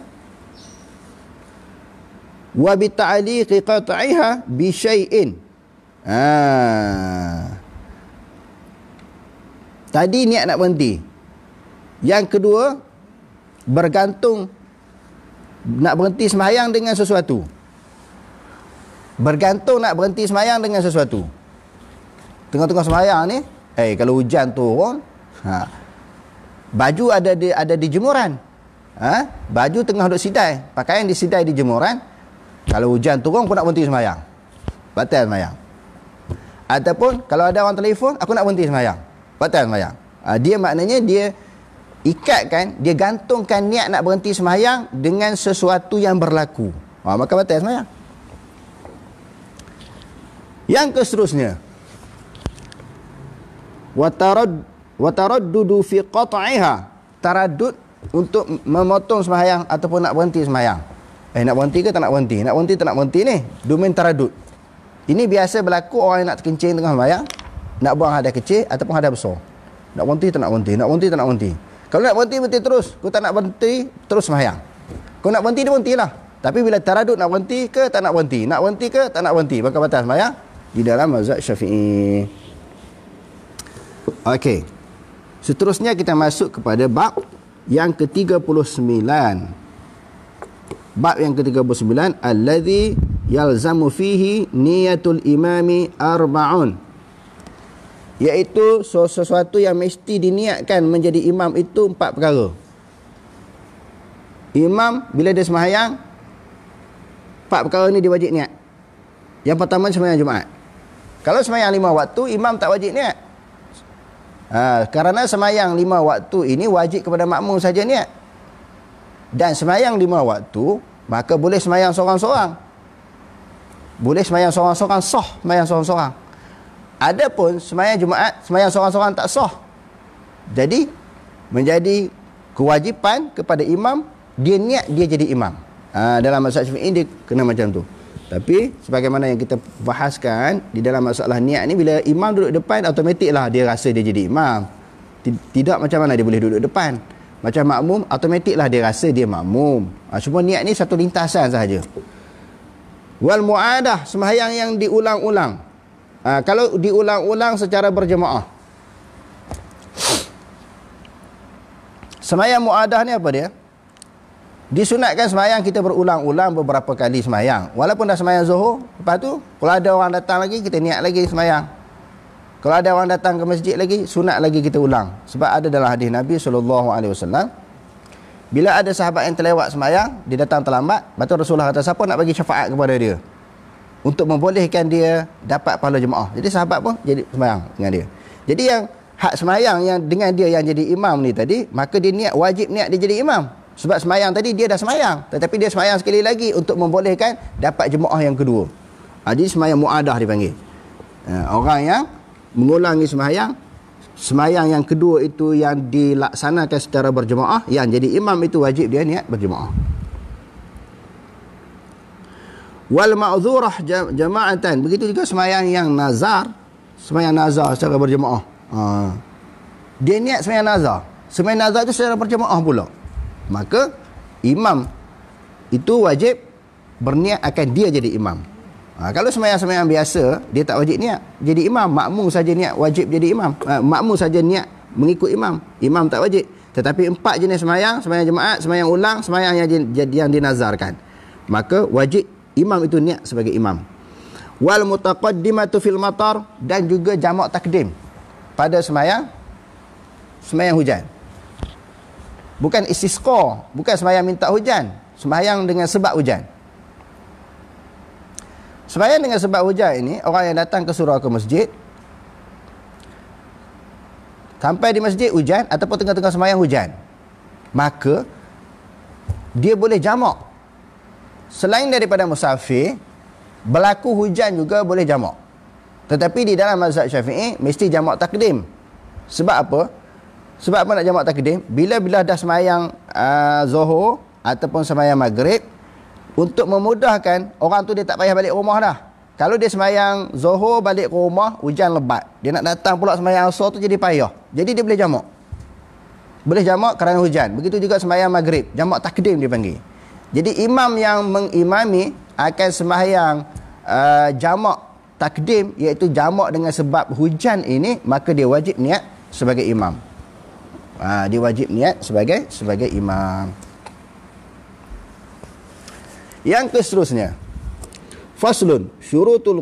Wa bi ta'liqi qat'iha bi syai'in. Tadi niat nak berhenti. Yang kedua, bergantung nak berhenti sembahyang dengan sesuatu. Bergantung nak berhenti sembahyang dengan sesuatu. Tengah-tengah sembahyang ni, kalau hujan turun, baju ada di jemuran. Baju tengah duduk sidai, pakaian disidai di jemuran. Kalau hujan turun, aku nak berhenti sembahyang, batal sembahyang. Ataupun kalau ada orang telefon, aku nak berhenti sembahyang, batal sembahyang. Dia maknanya dia ikatkan, dia gantungkan niat nak berhenti sembahyang dengan sesuatu yang berlaku, maka batal sembahyang. Yang seterusnya, wataraddudu fi qat'iha, taraddud untuk memotong sembahyang ataupun nak berhenti sembahyang. Nak berhenti ke tak nak berhenti? Nak berhenti tak nak berhenti ni, domain taraddud. Ini biasa berlaku orang yang nak terkencing tengah sembahyang, nak buang hadas kecil ataupun hadas besar. Nak berhenti tak nak berhenti? Nak berhenti tak nak berhenti? Kalau nak berhenti, berhenti terus. Kau tak nak berhenti, terus sembahyang. Kau nak berhenti, dia berhentilah. Tapi bila taraddud, nak berhenti ke tak nak berhenti? Nak berhenti ke tak nak berhenti? Maka batal sembahyang di dalam mazhab Syafi'i. Okey. Seterusnya kita masuk kepada bab yang ke-39. Bab yang ke-39, alladhi yalzamu fihi niyatul imami arba'un, iaitu sesuatu yang mesti diniatkan menjadi imam itu 4 perkara. Imam bila dia sembahyang, 4 perkara ni dia wajib niat. Yang pertama, sembahyang Jumaat. Kalau sembahyang 5 waktu, imam tak wajib niat. Kerana sembahyang 5 waktu ini wajib kepada makmum saja niat. Dan sembahyang 5 waktu, maka boleh sembahyang seorang-seorang. Boleh sembahyang seorang-seorang, sah sembahyang seorang-seorang. Adapun sembahyang Jumaat, sembahyang seorang-seorang tak sah. Jadi menjadi kewajipan kepada imam, dia niat dia jadi imam. Dalam mazhab Syafi'i dia kena macam tu. Tapi sebagaimana yang kita bahaskan di dalam masalah niat ni, bila imam duduk depan, automatiklah dia rasa dia jadi imam. Tidak macam mana dia boleh duduk depan. Macam makmum, automatiklah dia rasa dia makmum. Cuma niat ni satu lintasan sahaja. Wal mu'adah, sembahyang yang diulang-ulang. Kalau diulang-ulang secara berjemaah. Sembahyang mu'adah ni apa dia? Disunatkan sembahyang kita berulang-ulang beberapa kali sembahyang. Walaupun dah sembahyang Zuhur, lepas tu kalau ada orang datang lagi, kita niat lagi sembahyang. Kalau ada orang datang ke masjid lagi, sunat lagi kita ulang. Sebab ada dalam hadis Nabi SAW, bila ada sahabat yang terlewat sembahyang, dia datang terlambat, lepas tu Rasulullah kata, siapa nak bagi syafaat kepada dia untuk membolehkan dia dapat pahala jemaah. Jadi sahabat pun jadi sembahyang dengan dia. Jadi yang hak sembahyang yang dengan dia yang jadi imam ni tadi, maka dia niat, wajib niat dia jadi imam. Sebab sembahyang tadi dia dah sembahyang, tetapi dia sembahyang sekali lagi untuk membolehkan dapat jemaah yang kedua. Jadi sembahyang mu'adah dipanggil. Orang yang mengulangi sembahyang yang kedua itu yang dilaksanakan secara berjemaah, yang jadi imam itu wajib dia niat berjemaah. Wal ma'dzurah jama'atan, begitu juga sembahyang yang nazar, sembahyang nazar secara berjemaah. Dia niat sembahyang nazar. Sembahyang nazar itu secara berjemaah pula. Maka imam itu wajib berniat akan dia jadi imam. Kalau sembahyang-sembahyang biasa, dia tak wajib niat jadi imam. Makmum saja niat wajib jadi imam. Makmum saja niat mengikut imam. Imam tak wajib. Tetapi 4 jenis sembahyang, sembahyang jemaat, sembahyang ulang, sembahyang yang dinazarkan, maka wajib imam itu niat sebagai imam. Wal mutaqaddimatu fil matar, dan juga jamak takdim pada sembahyang hujan. Bukan istisqa, bukan sembahyang minta hujan, sembahyang dengan sebab hujan. Sembahyang dengan sebab hujan ini, orang yang datang ke surau ke masjid, sampai di masjid hujan ataupun tengah-tengah sembahyang hujan, maka dia boleh jamak. Selain daripada musafir, Berlaku hujan juga boleh jamak. Tetapi di dalam mazhab Syafi'i mesti jamak takdim. Sebab apa? Sebab apa nak jamak takdim? Bila-bila dah semayang Zuhur ataupun semayang Maghrib, untuk memudahkan orang tu dia tak payah balik rumah dah. Kalau dia semayang Zuhur balik ke rumah, hujan lebat, dia nak datang pula semayang Asar tu jadi payah. Jadi dia boleh jamak. Boleh jamak kerana hujan. Begitu juga semayang Maghrib, jamak takdim dia panggil. Jadi imam yang mengimami akan semayang jamak takdim, iaitu jamak dengan sebab hujan ini, maka dia wajib niat sebagai imam. Dia wajib niat sebagai imam. Yang seterusnya, faslun syurutul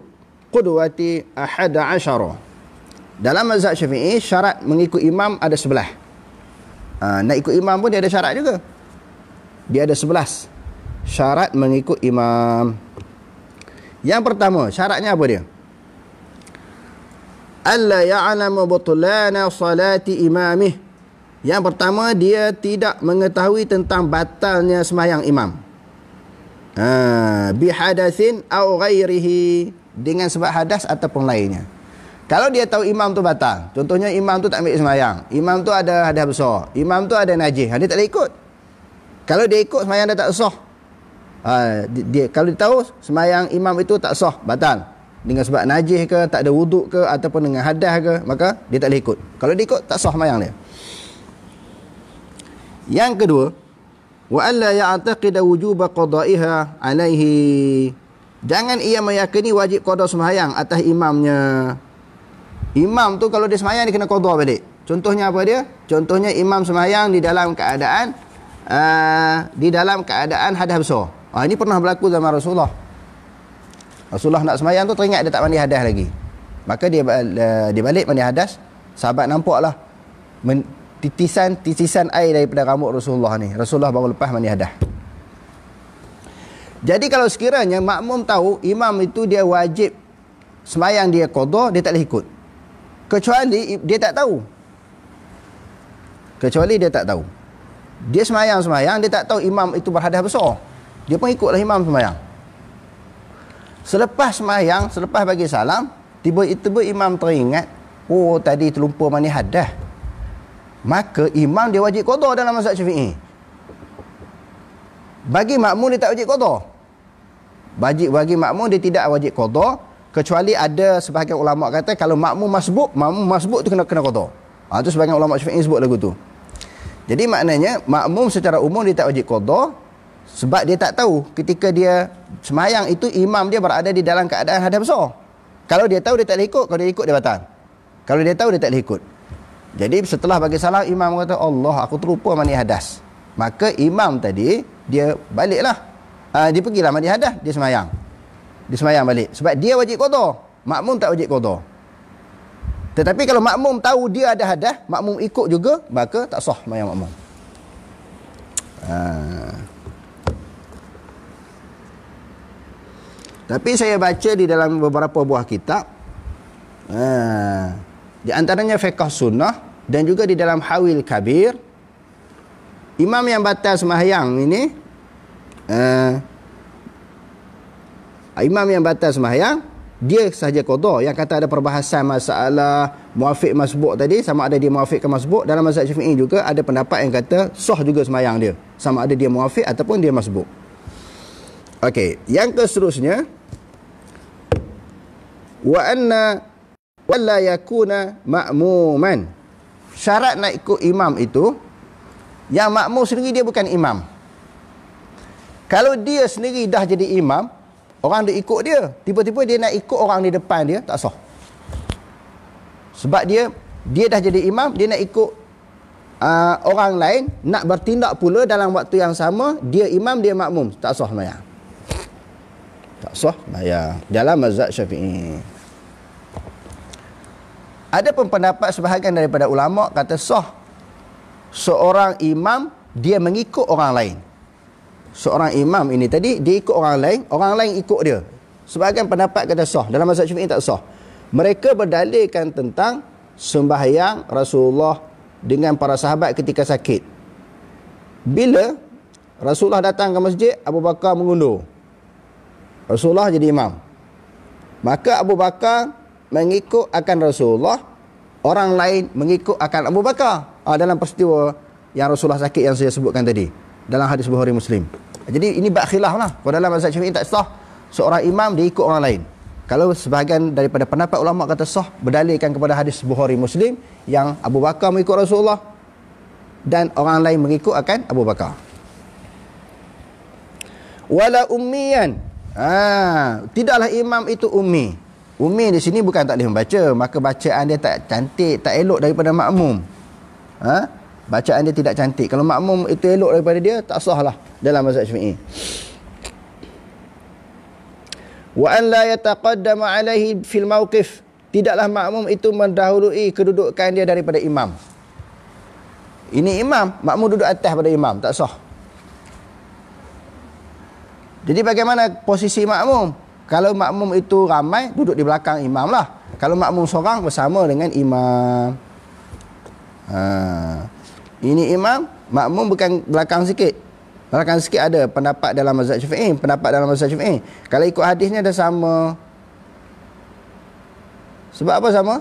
qudwati 11. Dalam mazhab Syafi'i, syarat mengikut imam ada 11. Nak ikut imam pun dia ada syarat juga. Dia ada 11 syarat mengikut imam. Yang pertama, syaratnya apa dia? Alla ya'lamu butlana salati imamih. Yang pertama, dia tidak mengetahui tentang batalnya sembahyang imam. Bihadatsin au ghairihi, dengan sebab hadas ataupun lainnya. Kalau dia tahu imam tu batal, contohnya imam tu tak ambil sembahyang, imam tu ada hadas besar, imam tu ada najis, dia tak boleh ikut. Kalau dia ikut, sembahyang dia tak sah. Kalau dia tahu sembahyang imam itu tak sah, batal, dengan sebab najis ke, tak ada wuduk ke, ataupun dengan hadas ke, maka dia tak boleh ikut. Kalau dia ikut, tak sah sembahyang dia. Yang kedua, wa alla ya'taqida wujuba qada'iha alaihi. Jangan ia meyakini wajib qada sembahyang atas imamnya. Imam tu kalau dia sembahyang, dia kena qada balik. Contohnya apa dia? Contohnya imam sembahyang di dalam keadaan hadas besar. Ini pernah berlaku zaman Rasulullah. Rasulullah nak sembahyang tu teringat dia tak mandi hadas lagi. Maka dia balik mandi hadas. Sahabat nampaklah titisan air daripada rambut Rasulullah ni. Rasulullah baru lepas mandi hadas. Jadi kalau sekiranya makmum tahu imam itu dia wajib sembahyang, dia qada, dia tak boleh ikut. Kecuali dia tak tahu. Dia sembahyang, dia tak tahu imam itu berhadas besar. Dia pun ikutlah imam sembahyang. Selepas sembahyang, selepas bagi salam, tiba-tiba imam teringat, oh tadi terlupa mandi hadas. Maka imam dia wajib qada dalam mazhab Syafi'i. Bagi makmum dia tak wajib qada. Bagi makmum dia tidak wajib qada, kecuali ada sebahagian ulama kata kalau makmum masbuk tu kena qada. Tu sebahagian ulama Syafi'i sebut lagu tu. Jadi maknanya makmum secara umum dia tak wajib qada, sebab dia tak tahu ketika dia semayang itu imam dia berada di dalam keadaan hadas besar. Kalau dia tahu dia tak boleh ikut, kalau dia ikut dia batal. Kalau dia tahu dia tak boleh ikut. Jadi setelah bagi salam, imam kata, Allah, aku terlupa mandi hadas. Maka imam tadi dia baliklah. Dia pergilah mandi hadas, dia semayang. Dia semayang balik. Sebab dia wajib qada, makmum tak wajib qada. Tetapi kalau makmum tahu dia ada hadas, makmum ikut juga, maka tak sah semayang makmum. Tapi saya baca di dalam beberapa buah kitab, di antaranya Fiqh Sunnah dan juga di dalam Hawil Kabir, imam yang batal sembahyang ini, imam yang batal sembahyang, dia sahaja qada. Yang kata ada perbahasan masalah muafiq masbuk tadi, sama ada dia muafiq ke masbuk. Dalam mazhab Syafi'i juga ada pendapat yang kata sah juga sembahyang dia, sama ada dia muafiq ataupun dia masbuk. Okey, yang seterusnya, wa anna wala yakuna ma'muman. Syarat nak ikut imam itu, yang makmum sendiri dia bukan imam. Kalau dia sendiri dah jadi imam, orang dia ikut dia, tiba-tiba dia nak ikut orang di depan dia, tak sah. Sebab dia dah jadi imam, dia nak ikut orang lain, nak bertindak pula dalam waktu yang sama, dia imam, dia makmum, tak sah sembahyang. Tak sah sembahyang dalam mazhab Syafi'i. Ada pun pendapat sebahagian daripada ulama kata sah seorang imam dia mengikut orang lain. Seorang imam ini tadi dia ikut orang lain ikut dia. Sebahagian pendapat kata sah, dalam mazhab Syafi'i tak sah. Mereka berdalilkan tentang sembahyang Rasulullah dengan para sahabat ketika sakit. Bila Rasulullah datang ke masjid, Abu Bakar mengundur, Rasulullah jadi imam. Maka Abu Bakar mengikut akan Rasulullah, orang lain mengikut akan Abu Bakar. Dalam peristiwa yang Rasulullah sakit yang saya sebutkan tadi, dalam hadis Bukhari Muslim. Jadi ini bab khilaf lah. Kalau dalam mazhab Syafi'i tak sah seorang imam dia ikut orang lain. Kalau sebahagian daripada pendapat ulama kata sah, berdalilkan kepada hadis Bukhari Muslim yang Abu Bakar mengikut Rasulullah dan orang lain mengikut akan Abu Bakar. Wala ummiyan. Tidaklah imam itu ummi. Ummi di sini bukan tak boleh membaca, maka bacaan dia tak cantik, tak elok daripada makmum. Bacaan dia tidak cantik. Kalau makmum itu elok daripada dia, tak sahlah dalam mazhab Syafi'i. Wa an la yataqaddama alaihi fil mauqif. Tidaklah makmum itu mendahului kedudukan dia daripada imam. Ini imam, makmum duduk atas pada imam, tak sah. Jadi bagaimana posisi makmum? Kalau makmum itu ramai, duduk di belakang imam lah. Kalau makmum seorang, bersama dengan imam. Ini imam, makmum bukan belakang sikit. Belakang sikit ada pendapat dalam mazhab Syafi'i, pendapat dalam mazhab Syafi'i. Kalau ikut hadisnya dah sama. Sebab apa sama?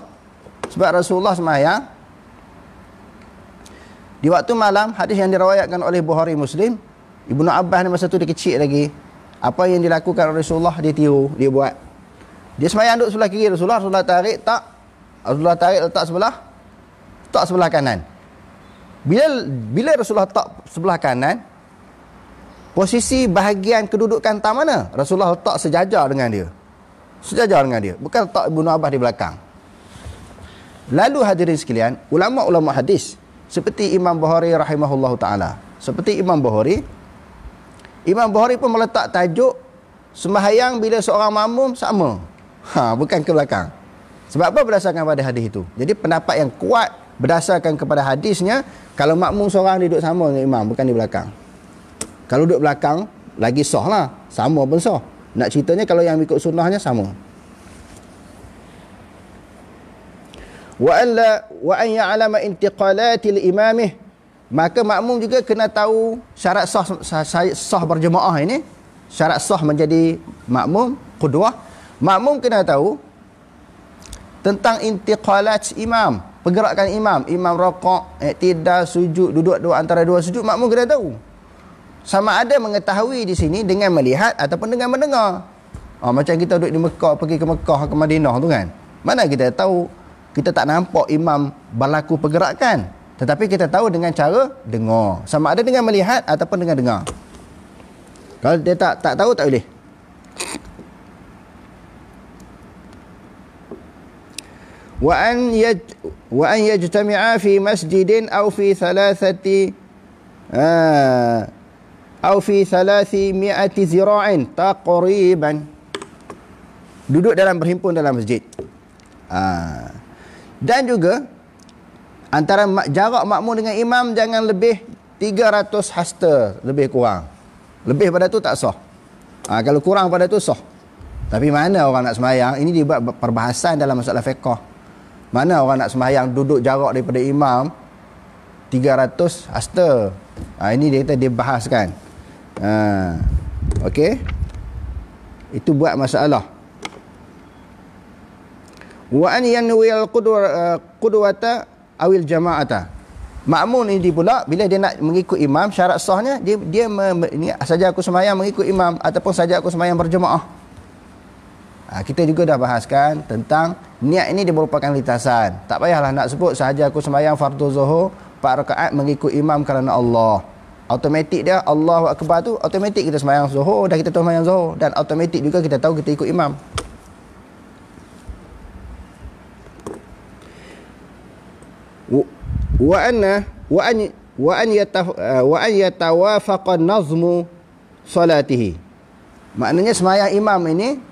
Sebab Rasulullah sembahyang di waktu malam, hadis yang diriwayatkan oleh Bukhari Muslim, Ibnu Abbas ni masa tu dia kecil lagi. Apa yang dilakukan oleh Rasulullah dia tiru, dia buat. Dia sembahyang duduk sebelah kiri Rasulullah, Rasulullah tarik tak. Rasulullah tarik letak sebelah kanan. Bila Rasulullah letak sebelah kanan, posisi bahagian kedudukan tak mana? Rasulullah letak sejajar dengan dia. Sejajar dengan dia. Bukan letak Ibnu Abbas di belakang. Lalu hadirin sekalian, ulama-ulama hadis seperti Imam Bukhari rahimahullahu ta'ala. Seperti Imam Bukhari pun meletak tajuk sembahyang bila seorang makmum sama. Bukan ke belakang. Sebab apa? Berdasarkan pada hadis itu. Jadi pendapat yang kuat berdasarkan kepada hadisnya, kalau makmum seorang duduk sama dengan imam, bukan di belakang. Kalau duduk belakang, lagi sah lah. Sama pun sah. Nak ceritanya kalau yang ikut sunnahnya sama. Wa an ya'lama intiqalatil imamih. Maka makmum juga kena tahu syarat sah berjemaah ini. Syarat sah menjadi makmum, qudwah. Makmum kena tahu tentang intiqalat imam, pergerakan imam. Imam raqaq, iktidal, sujud, duduk antara dua sujud, makmum kena tahu. Sama ada mengetahui di sini dengan melihat ataupun dengan mendengar. Macam kita duduk di Mekah, pergi ke Mekah, ke Madinah tu kan. Mana kita tahu, kita tak nampak imam berlaku pergerakan. Tetapi kita tahu dengan cara dengar. Sama ada dengan melihat ataupun dengan dengar. Kalau dia tak tahu, tak boleh. Wa an yajtami'a fi masjidin aw fi thalathati أو في 300 zira'in taqriban. Duduk berhimpun dalam masjid. Dan juga antara jarak makmum dengan imam jangan lebih 300 hasta, lebih kurang. Lebih pada tu tak sah. Kalau kurang pada tu sah. Tapi mana orang nak sembahyang? Ini dibuat perbahasan dalam masalah fiqh. Mana orang nak sembahyang duduk jarak daripada imam 300 hasta. Ini dia kata dia bahaskan. Okey. Itu buat masalah. Wa an yanwi al-qudwata awil jama'ata. Makmum ini pula bila dia nak mengikut imam, syarat sahnya dia ini saja aku sembahyang mengikut imam ataupun saja aku sembahyang berjemaah. Kita juga dah bahaskan tentang niat ini dia merupakan lintasan. Tak payahlah nak sebut sahaja aku sembahyang fardu zuhur 4 rakaat mengikut imam kerana Allah. Automatik dia Allahu Akbar tu, automatik kita sembahyang zuhur, dah kita tahu sembahyang zuhur, dan automatik juga kita tahu kita ikut imam. Wa an yatawafaqa nazmu salatihi. Maknanya sembahyang imam ini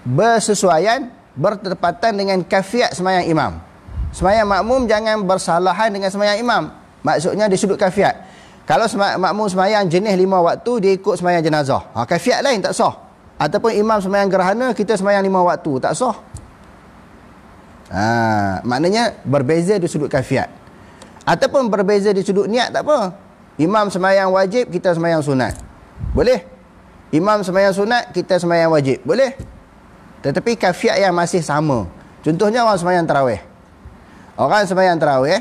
bersesuaian, bertepatan dengan kafiat sembahyang imam. Sembahyang makmum jangan bersalahan dengan sembahyang imam. Maksudnya di sudut kafiat. Kalau makmum sembahyang jenis 5 waktu, dia ikut sembahyang jenazah. Kafiat lain tak sah. Ataupun imam sembahyang gerhana, kita sembahyang 5 waktu, tak sah. Maknanya berbeza di sudut kafiat. Ataupun berbeza di sudut niat, tak apa. Imam sembahyang wajib, kita sembahyang sunat. Boleh. Imam sembahyang sunat, kita sembahyang wajib. Boleh. tetapi kaifiat yang masih sama. Contohnya orang sembahyang tarawih. Orang sembahyang tarawih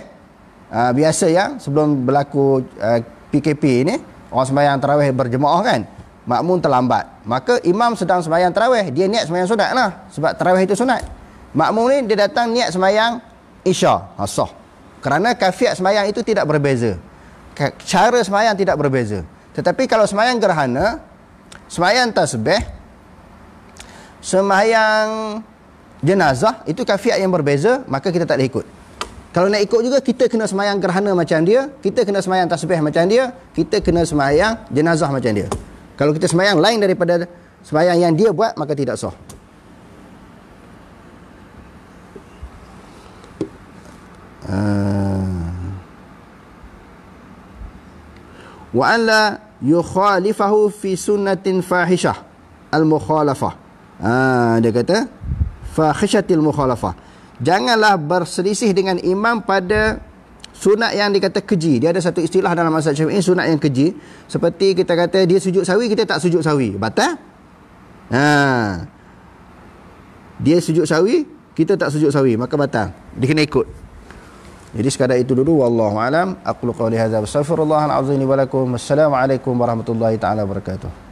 biasa yang sebelum berlaku PKP ni, orang sembahyang tarawih berjemaah kan, makmum terlambat, maka imam sedang sembahyang tarawih, dia niat sembahyang sunat lah, sebab tarawih itu sunat. Makmum ni dia datang niat sembahyang isya, sah. Kerana kaifiat sembahyang itu tidak berbeza, cara sembahyang tidak berbeza. Tetapi kalau sembahyang gerhana, sembahyang tasbih, sembahyang jenazah, itu kaifiat yang berbeza, maka kita tak boleh ikut. Kalau nak ikut juga, kita kena sembahyang gerhana macam dia, kita kena sembahyang tasbih macam dia, kita kena sembahyang jenazah macam dia. Kalau kita sembahyang lain daripada sembahyang yang dia buat, maka tidak sah. Wa an la yukhalifahu fi sunnatin fahishah al-mukhalafah. Dia kata fahishatil mukhalafah. Janganlah berselisih dengan imam pada sunat yang dikata keji. Dia ada satu istilah dalam mazhab Syafi'i, sunat yang keji. Seperti kita kata dia sujud sawi, kita tak sujud sawi, batal? Dia sujud sawi, kita tak sujud sawi, maka batal. Dia kena ikut. Jadi sekadar itu dulu, wallahu alam. Aqulu qawli hadza wa astaghfirullahal azim li wa lakum. Wassalamu alaikum warahmatullahi taala wabarakatuh.